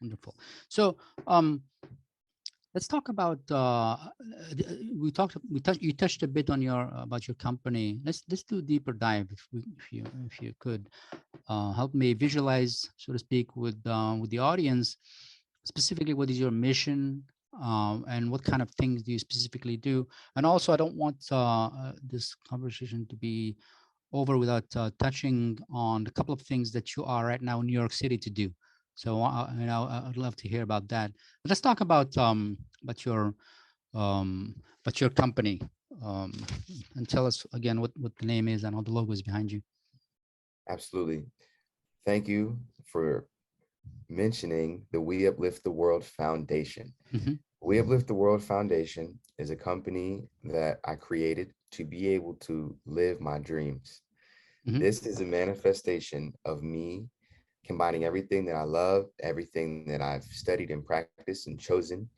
Wonderful. So, let's talk about. You touched a bit on your about your company. Let's do a deeper dive, if you could help me visualize, so to speak, with the audience. Specifically, what is your mission, and what kind of things do you specifically do? And also, I don't want this conversation to be over without touching on a couple of things that you are right now in New York City to do. So I'd love to hear about that. But let's talk about your about your company, um, and tell us again what the name is and all the logos behind you. Absolutely. Thank you for mentioning the We Uplift the World Foundation. Mm-hmm. We Uplift the World Foundation is a company that I created to be able to live my dreams. Mm-hmm. This is a manifestation of me combining everything that I love, everything that I've studied and practiced and chosen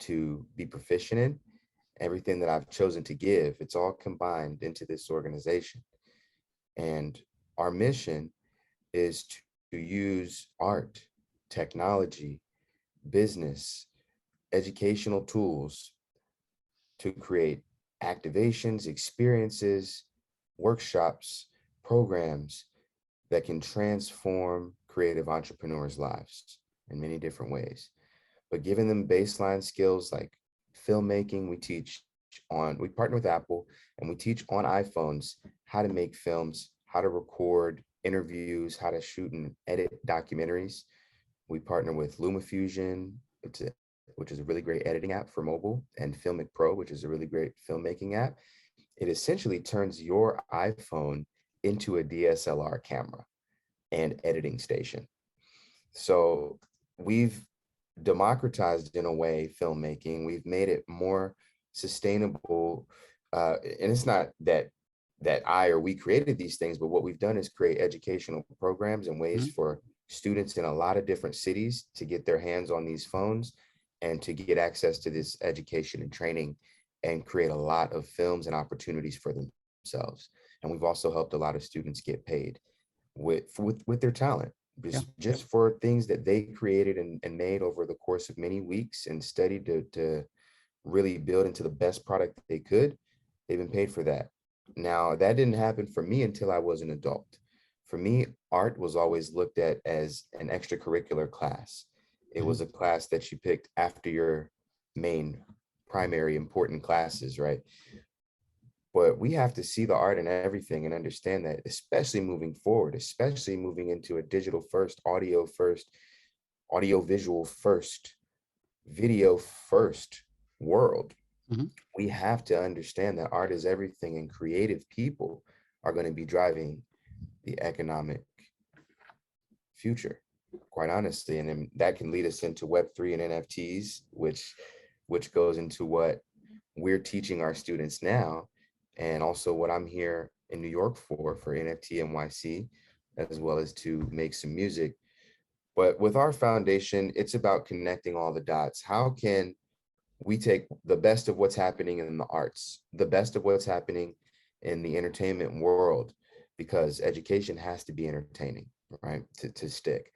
to be proficient in, everything that I've chosen to give. It's all combined into this organization. And our mission is to use art, technology, business, educational tools to create activations, experiences, workshops, programs that can transform creative entrepreneurs' lives in many different ways. But giving them baseline skills like filmmaking, we partner with Apple and we teach on iPhones how to make films, how to record interviews, how to shoot and edit documentaries. We partner with LumaFusion, which is a really great editing app for mobile, and Filmic Pro, which is a really great filmmaking app. It essentially turns your iPhone into a DSLR camera and editing station. So we've democratized in a way filmmaking. We've made it more sustainable. And it's not that I or we created these things, but what we've done is create educational programs and ways Mm-hmm. for students in a lot of different cities to get their hands on these phones and to get access to this education and training and create a lot of films and opportunities for themselves. And we've also helped a lot of students get paid with their talent, Yeah. just for things that they created and made over the course of many weeks and studied to really build into the best product that they could. They've been paid for that. Now, that didn't happen for me until I was an adult. For me, art was always looked at as an extracurricular class. It Mm-hmm. was a class that you picked after your main primary important classes, right? But we have to see the art in everything and understand that, especially moving forward, especially moving into a digital first, audio visual first, video first world. Mm-hmm. We have to understand that art is everything, and creative people are going to be driving the economic future, quite honestly. And then that can lead us into Web3 and NFTs, which goes into what we're teaching our students now, and also what I'm here in New York for NFT NYC, as well as to make some music. But with our foundation, it's about connecting all the dots. How can we take the best of what's happening in the arts, the best of what's happening in the entertainment world, because education has to be entertaining, right? To stick.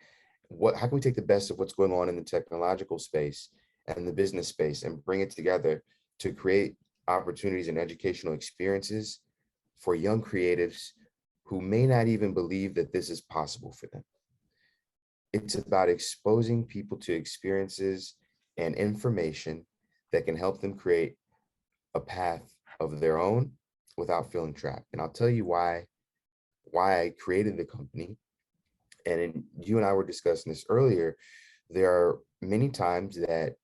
How can we take the best of what's going on in the technological space and the business space and bring it together to create opportunities and educational experiences for young creatives who may not even believe that this is possible for them? It's about exposing people to experiences and information that can help them create a path of their own without feeling trapped. And I'll tell you why I created the company. And you and I were discussing this earlier. There are many times that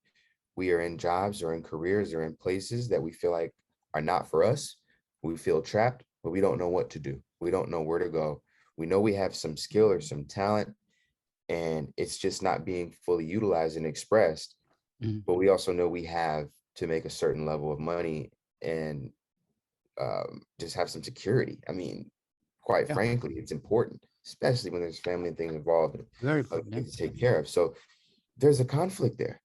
we are in jobs or in careers or in places that we feel like are not for us. We feel trapped, but we don't know what to do. We don't know where to go. We know we have some skill or some talent, and it's just not being fully utilized and expressed. Mm-hmm. But we also know we have to make a certain level of money and just have some security. I mean, quite Yeah. frankly, it's important, especially when there's family and things involved and Very other important. Yeah. things to take care of. So there's a conflict there.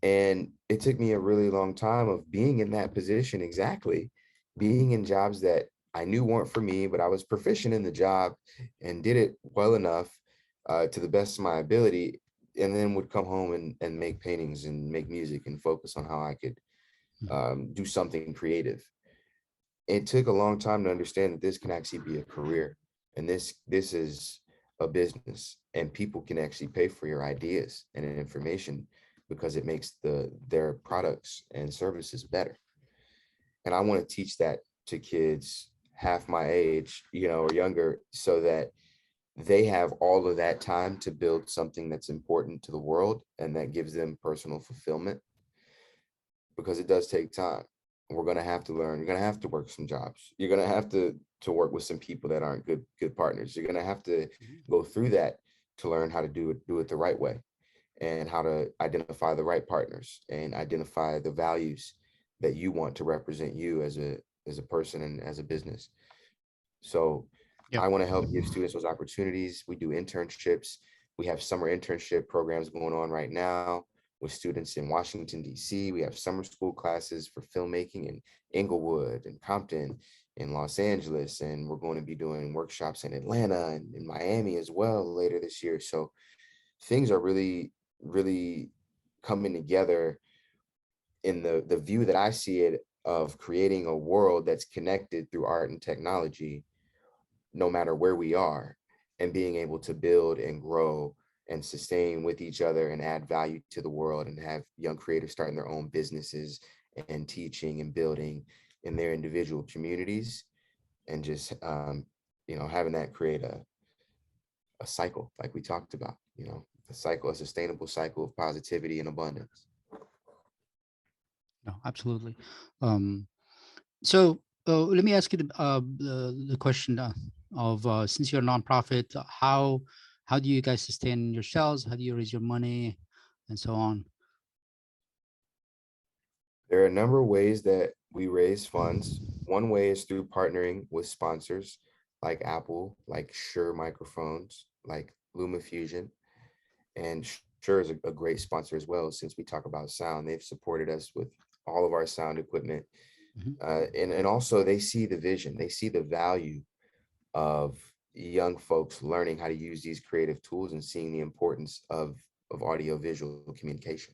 And it took me a really long time of being in that position, exactly, being in jobs that I knew weren't for me, but I was proficient in the job and did it well enough to the best of my ability, and then would come home and make paintings and make music and focus on how I could Mhm. do something creative. It took a long time to understand that this can actually be a career, and this is a business, and people can actually pay for your ideas and information because it makes their products and services better. And I want to teach that to kids half my age, or younger, so that they have all of that time to build something that's important to the world and that gives them personal fulfillment, because it does take time. We're going to have to learn. You're going to have to work some jobs. You're going to have to work with some people that aren't good partners. You're going to have to Mhm. go through that to learn how to do it the right way, and how to identify the right partners and identify the values that you want to represent you as a person and as a business. So Yep. I want to help give students those opportunities. We do internships. We have summer internship programs going on right now with students in Washington, D.C. We have summer school classes for filmmaking in Inglewood and Compton in Los Angeles. And we're going to be doing workshops in Atlanta and in Miami as well later this year. So things are really, really coming together in the view that I see it, of creating a world that's connected through art and technology, no matter where we are, and being able to build and grow and sustain with each other and add value to the world, and have young creators starting their own businesses and teaching and building in their individual communities, and just having that create a cycle like we talked about, a cycle, a sustainable cycle of positivity and abundance. No, absolutely. Um, so let me ask you the question of since you're a nonprofit, how do you guys sustain yourselves? How do you raise your money, and so on? There are a number of ways that we raise funds. One way is through partnering with sponsors like Apple, like Shure microphones, like LumaFusion. And Shure is a great sponsor as well. Since we talk about sound, they've supported us with all of our sound equipment. Mhm. And also they see the vision, they see the value of young folks learning how to use these creative tools and seeing the importance of audio visual communication.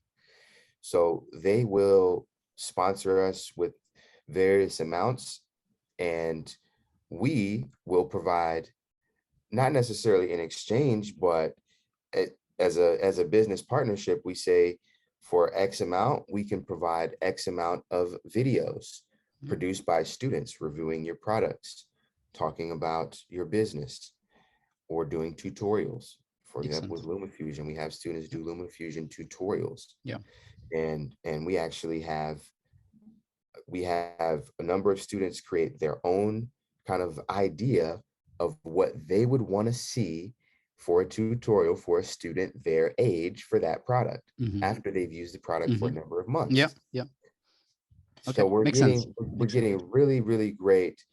So they will sponsor us with various amounts, and we will provide, not necessarily in exchange, but as a business partnership, we say for X amount, we can provide X amount of videos Mhm. produced by students reviewing your products, talking about your business, or doing tutorials. For example, Excellent. with LumaFusion, we have students Yeah. do LumaFusion tutorials, Yeah. and we actually have a number of students create their own kind of idea of what they would want to see for a tutorial for a student their age for that product Hmm. after they've used the product for Hmm. a number of Yeah. months. Yeah. Okay. So we're Makes sense. getting we're Makes sense. getting really, really great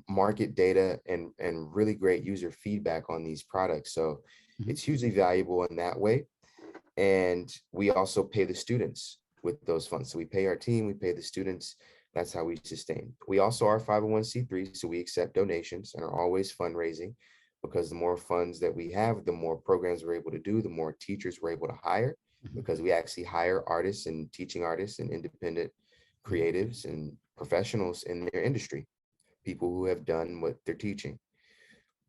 market data and really great user feedback on these products. So Hmm. it's hugely valuable in that way. And we also pay the students with those funds. So we pay our team, we pay the students. That's how we sustain. We also are 501c3, so we accept donations and are always fundraising, because the more funds that we have, the more programs we're able to do, the more teachers we're able to hire, Hmm. because we actually hire artists and teaching artists and independent Hmm. creatives and professionals in their industry, people who have done what they're teaching.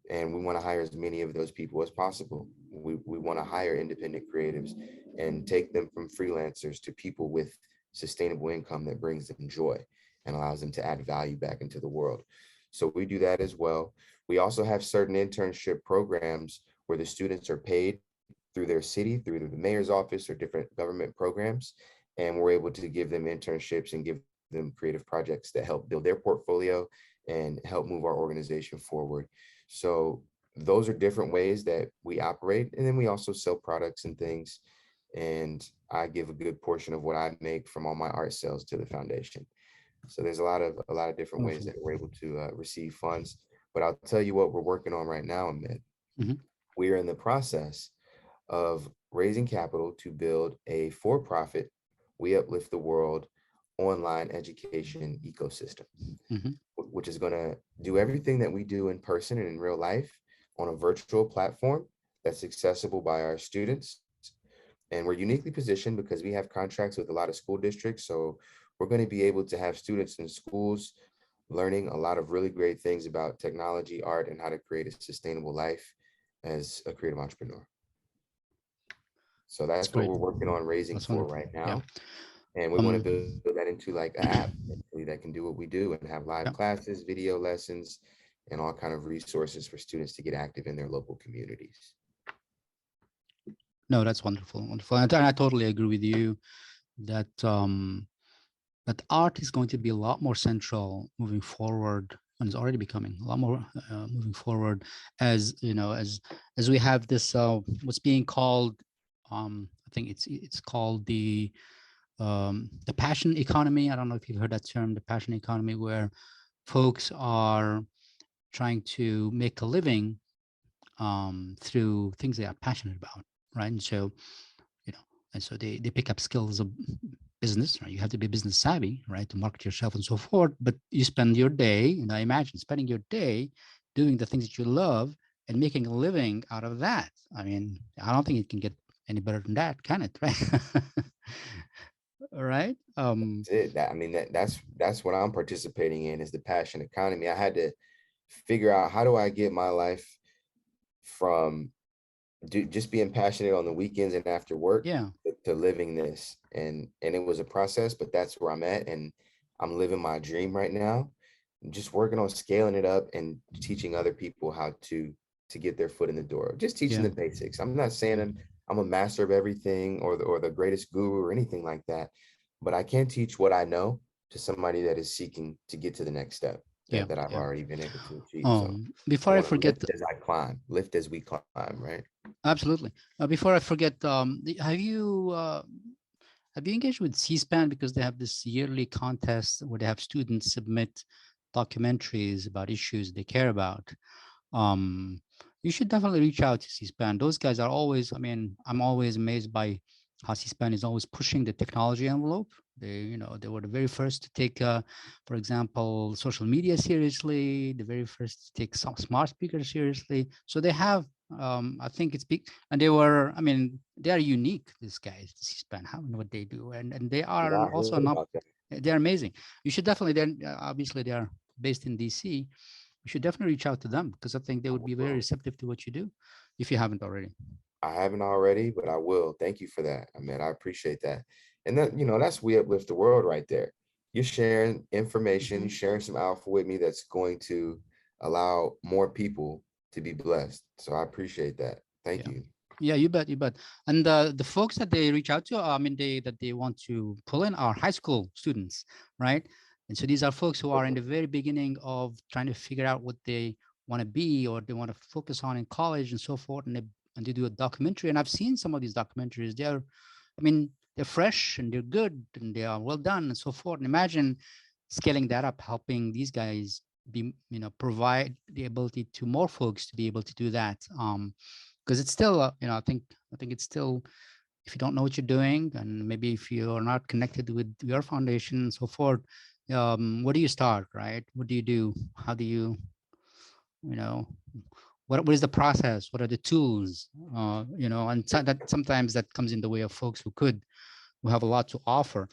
And we want to hire as many of those people as possible. We want to hire independent creatives and take them from freelancers to people with sustainable income that brings them joy and allows them to add value back into the world. So we do that as well. We also have certain internship programs where the students are paid through their city, through the mayor's office or different government programs. And we're able to give them internships and give them creative projects that help build their portfolio and help move our organization forward. So those are different ways that we operate. And then we also sell products and things. And I give a good portion of what I make from all my art sales to the foundation. So there's a lot of different ways Wonderful. that we're able to receive funds. But I'll tell you what we're working on right now, Ahmed. Hmm. We are in the process of raising capital to build a for-profit We Uplift the World online education ecosystem, Mhm. which is going to do everything that we do in person and in real life on a virtual platform that's accessible by our students. And we're uniquely positioned because we have contracts with a lot of school districts. So we're going to be able to have students in schools learning a lot of really great things about technology, art, and how to create a sustainable life as a creative entrepreneur. So That's that's what great. we're working on raising That's for wonderful. right Yeah. now. And we want to Um. build that into like an app that can do what we do and have live Yeah. classes, video lessons, and all kind of resources for students to get active in their local communities. No, that's wonderful. Wonderful. And I totally agree with you that that art is going to be a lot more central moving forward, and is already becoming a lot more moving forward, as you know, as we have this what's being called, I think it's called the passion economy. I don't know if you've heard that term, the passion economy, where folks are trying to make a living through things they are passionate about, right? And so, you know, and so they pick up skills of business, right? You have to be business savvy, right, to market yourself and so forth. But you spend your day, and I imagine spending your day doing the things that you love and making a living out of that. I mean, I don't think it can get any better than that, can it? Right? All right. That's it. That I mean that's what I'm participating in is the passion economy. I had to figure out how do I get my life from just being passionate on the weekends and after work Yeah. to living this. And it was a process, but that's where I'm at. And I'm living my dream right now. I'm just working on scaling it up and teaching other people how to get their foot in the door. Just teaching Yeah. the basics. I'm not saying Yeah. I'm a master of everything or the greatest guru or anything like that, but I can teach what I know to somebody that is seeking to get to the next step Yeah. that I've Yeah. already been able to achieve. So I Before I want to forget, lift as I climb, lift as we climb, right? absolutely. Before I forget, have you engaged with CSpan, because they have this yearly contest where they have students submit documentaries about issues they care about? Um, you should definitely reach out to CSpan. Those guys are always, I mean, I'm always amazed by how CSpan is always pushing the technology envelope. They were the very first to take, for example, social media seriously, the very first to take some smart speakers seriously. So they have, I think it's big, and I mean, they are unique, these guys, CSpan, how and what they do. And they Yeah, are I also heard not, about that. they're amazing. You should definitely, then obviously they are based in DC. You should definitely reach out to them, because I think they I would be very will. receptive to what you do, if you haven't already. I haven't already, but I will. Thank you for that. I mean, I appreciate that. And that, that's We Uplift the World right there. You're sharing information, you're Mhm. sharing some alpha with me that's going to allow more people to be blessed. So I appreciate that. Thank Yeah. you. Yeah, you bet, you bet. And the folks that they reach out to, I mean, they want to pull in are high school students, right? And so these are folks who are in the very beginning of trying to figure out what they want to be or they want to focus on in college and so forth. And they do a documentary. And I've seen some of these documentaries. I mean, they're fresh and they're good and they are well done and so forth. And imagine scaling that up, helping these guys provide the ability to more folks to be able to do that. Because it's still, I think it's still, if you don't know what you're doing, and maybe if you're not connected with your foundation and so forth, where do you start, right? What do you do? How do you know, what is the process? What are the tools? And so that sometimes that comes in the way of folks who have a lot to offer.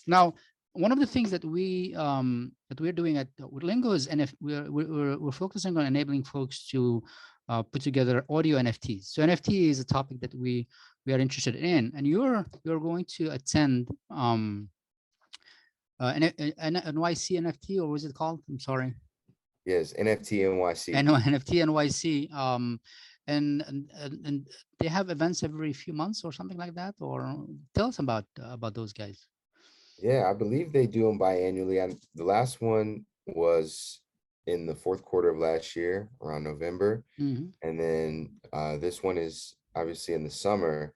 Now, one of the things that we're doing at Witlingo is we're focusing on enabling folks to put together audio NFTs. So NFT is a topic that we are interested in, and you're going to attend an NYC NFT, or was it called? I'm sorry. Yes, NFT NYC. NFT NYC. And they have events every few months or something like that. Or tell us about those guys. Yeah, I believe they do them biannually. And the last one was in the fourth quarter of last year, around November. Hmm. And then this one is obviously in the summer.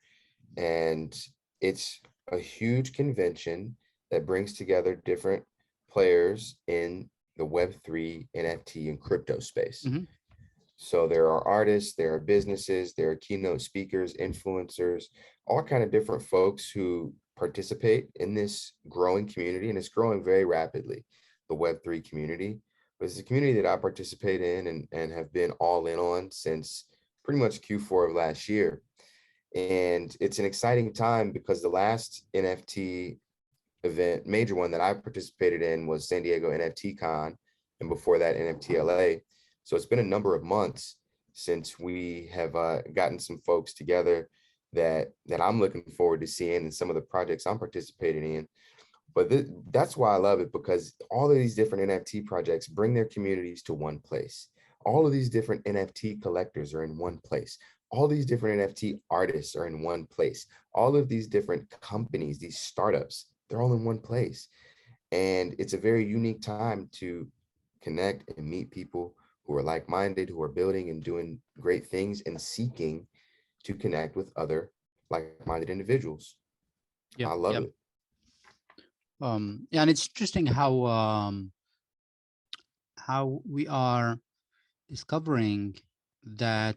And it's a huge convention that brings together different players in the Web3, NFT, and crypto space. Hmm. So there are artists, there are businesses, there are keynote speakers, influencers, all kind of different folks who participate in this growing community, and it's growing very rapidly, the Web3 community. But it's a community that I participate in and have been all in on since pretty much Q4 of last year. And it's an exciting time because the last NFT event, major one that I participated in was San Diego NFT Con, and before that NFT LA. So it's been a number of months since we have gotten some folks together that I'm looking forward to seeing, and some of the projects I'm participating in. But that's why I love it, because all of these different NFT projects bring their communities to one place. All of these different NFT collectors are in one place. All these different NFT artists are in one place. All of these different companies, these startups, they're all in one place. And it's a very unique time to connect and meet people who are like-minded, who are building and doing great things and seeking to connect with other like-minded individuals. Yeah, I love yeah. it. Yeah, and it's interesting how we are discovering that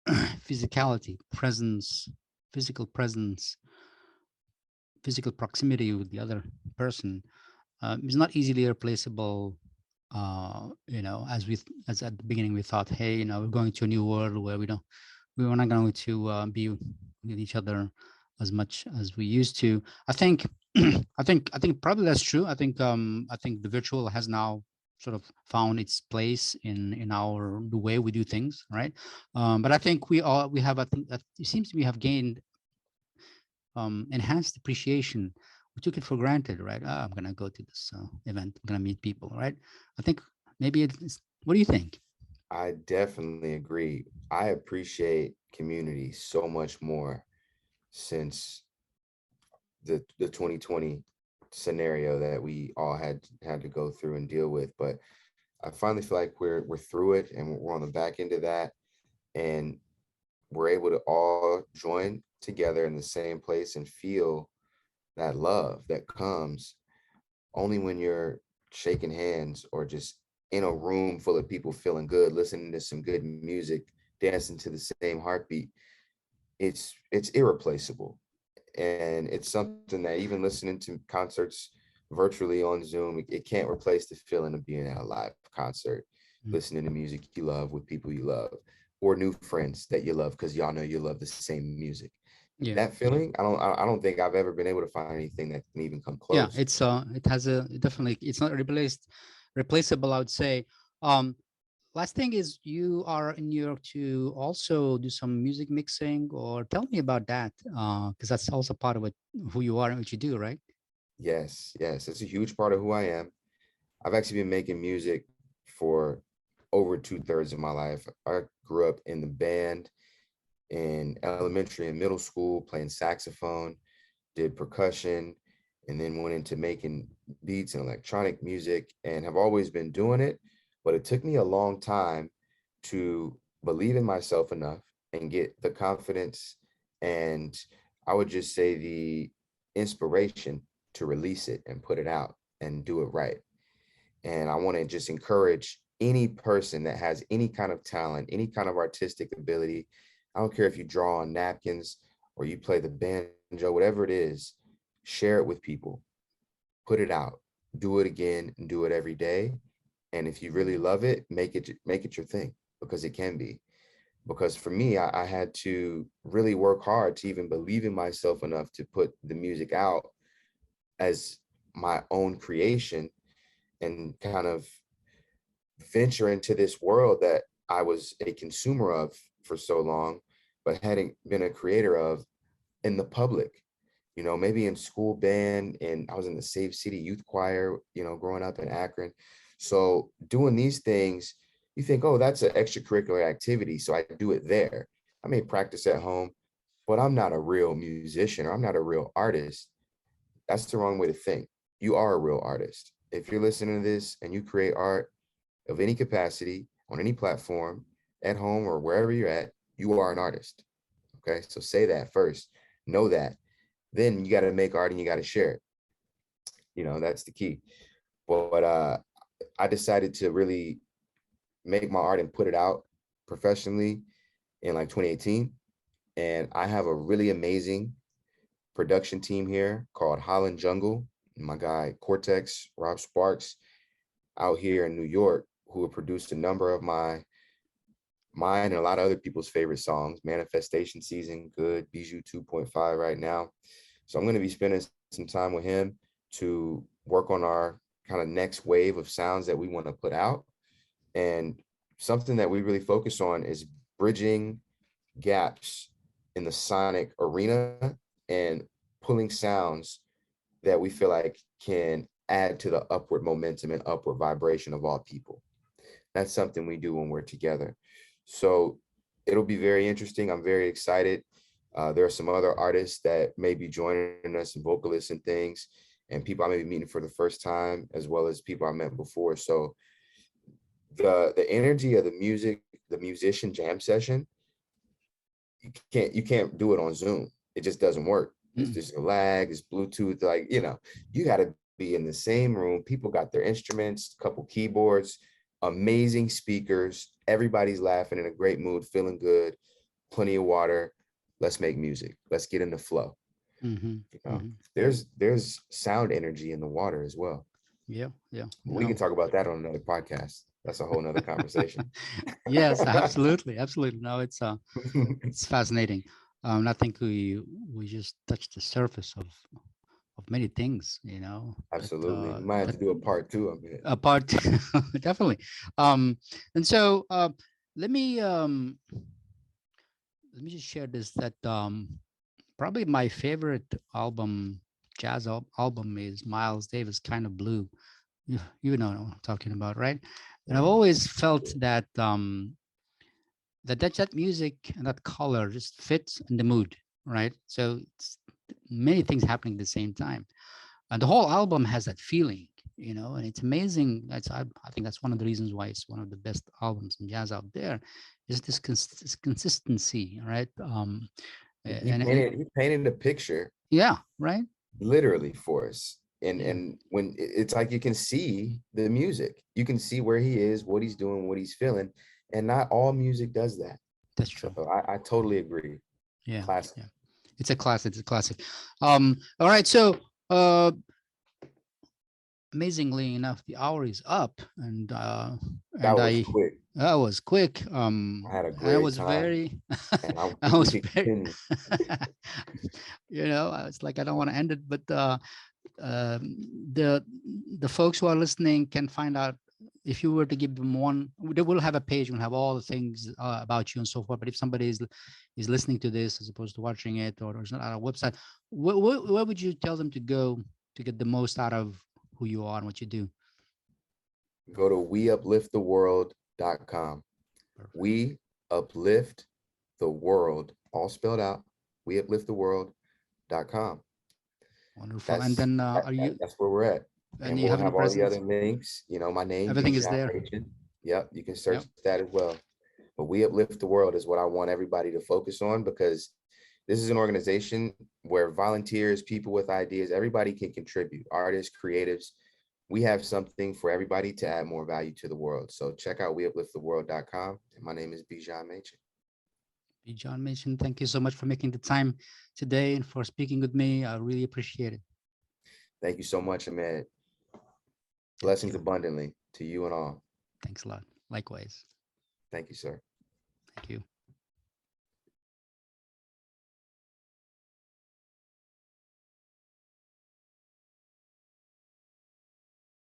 physicality, presence, physical presence, physical proximity with the other person is not easily replaceable. As at the beginning we thought, hey, we're going to a new world where we were not going to be with each other as much as we used to. I think, I think probably that's true. I think the virtual has now sort of found its place in our the way we do things, right? But I think we have, I think that it seems we have gained enhanced appreciation. We took it for granted, right? I'm gonna go to this event. I'm gonna meet people, right? I think maybe it's. What do you think? I definitely agree. I appreciate community so much more since the 2020 scenario that we all had to go through and deal with. But I finally feel like we're through it, and we're on the back end of that, and we're able to all join together in the same place and feel that love that comes only when you're shaking hands or just in a room full of people feeling good, listening to some good music, dancing to the same heartbeat. It's irreplaceable. And it's something that even listening to concerts virtually on Zoom, it can't replace the feeling of being at a live concert, Mm. listening to music you love with people you love, or new friends that you love because y'all know you love the same music. Yeah, That feeling, I don't think I've ever been able to find anything that can even come yeah. close. It has a definitely. It's not replaceable. I would say. Um, Last thing is you are in New York to also do some music mixing, or tell me about that, because that's also part of who you are and what you do, right? Yes, yes, it's a huge part of who I am. I've actually been making music for over 2/3 of my life. I grew up in the band in elementary and middle school, playing saxophone, did percussion, and then went into making beats and electronic music, and have always been doing it. But it took me a long time to believe in myself enough and get the confidence, and I would just say the inspiration to release it and put it out and do it right. And I want to just encourage any person that has any kind of talent, any kind of artistic ability. I don't care if you draw on napkins or you play the banjo, whatever it is, share it with people, put it out, do it again and do it every day. And if you really love it, make it your thing, because it can be. Because for me, I had to really work hard to even believe in myself enough to put the music out as my own creation and kind of venture into this world that I was a consumer of for so long, but hadn't been a creator of in the public. Maybe in school band, and I was in the Save City Youth Choir, growing up in Akron. So doing these things, you think, oh, that's an extracurricular activity, so I do it there. I may practice at home, but I'm not a real musician, or I'm not a real artist. That's the wrong way to think. You are a real artist. If you're listening to this and you create art of any capacity on any platform, at home or wherever you're at, you are an artist. Okay. So say that first, know that. Then you got to make art and you got to share it. That's the key. But I decided to really make my art and put it out professionally in like 2018. And I have a really amazing production team here called Holland Jungle. My guy Cortex, Rob Sparks, out here in New York, who have produced a number of mine and a lot of other people's favorite songs. Manifestation Season, Good, Bijou 2.5 right now. So I'm going to be spending some time with him to work on our kind of next wave of sounds that we want to put out. And something that we really focus on is bridging gaps in the sonic arena and pulling sounds that we feel like can add to the upward momentum and upward vibration of all people. That's something we do when we're together. So it'll be very interesting. I'm very excited. There are some other artists that may be joining us, and vocalists and things, and people I may be meeting for the first time, as well as people I met before. So the energy of the music, the musician jam session, you can't do it on Zoom. It just doesn't work. It's just a lag, it's Bluetooth, like, you got to be in the same room. People got their instruments, a couple keyboards, amazing speakers. Everybody's laughing, in a great mood, feeling good, plenty of water. Let's make music. Let's get in the flow. There's sound energy in the water as well. Yeah. We can talk about that on another podcast. That's a whole nother conversation. Yes, absolutely. No, it's fascinating. I think we just touched the surface of many things, Absolutely. We might have to do a part 2 of it. A part definitely. And so let me just share this, that probably my favorite album, jazz album, is Miles Davis, Kind of Blue. You know what I'm talking about, right? And I've always felt that that music and that color just fits in the mood, right? So it's many things happening at the same time, and the whole album has that feeling, and it's amazing. I think that's one of the reasons why it's one of the best albums in jazz out there, is this consistency, right? He painted a picture. Yeah, right. Literally for us. And when it's like, you can see the music, you can see where he is, what he's doing, what he's feeling, and not all music does that. That's true. So I totally agree. Yeah. Classic. Yeah. It's a classic. All right. So amazingly enough, the hour is up, and that was quick. That was quick. I had a great time. Very and I was very it's like, I don't want to end it, but the folks who are listening can find out, if you were to give them one, they will have a page, will have all the things about you and so forth. But if somebody is listening to this as opposed to watching it, or it's not on our website, where would you tell them to go to get the most out of who you are and what you do? Go to weuplifttheworld.com. We uplift the world, all spelled out. Weuplifttheworld.com. Wonderful. And then that's where we're at. And we'll have all the other links. My name, everything is there. Machen. Yep, you can search that as well. But We Uplift the World is what I want everybody to focus on, because this is an organization where volunteers, people with ideas, everybody can contribute. Artists, creatives. We have something for everybody to add more value to the world. So check out weuplifttheworld.com. And my name is Bijan Machen. Bijan Machen, thank you so much for making the time today and for speaking with me. I really appreciate it. Thank you so much, Ahmed. Blessings abundantly to you and all. Thanks a lot. Likewise. Thank you, sir. Thank you.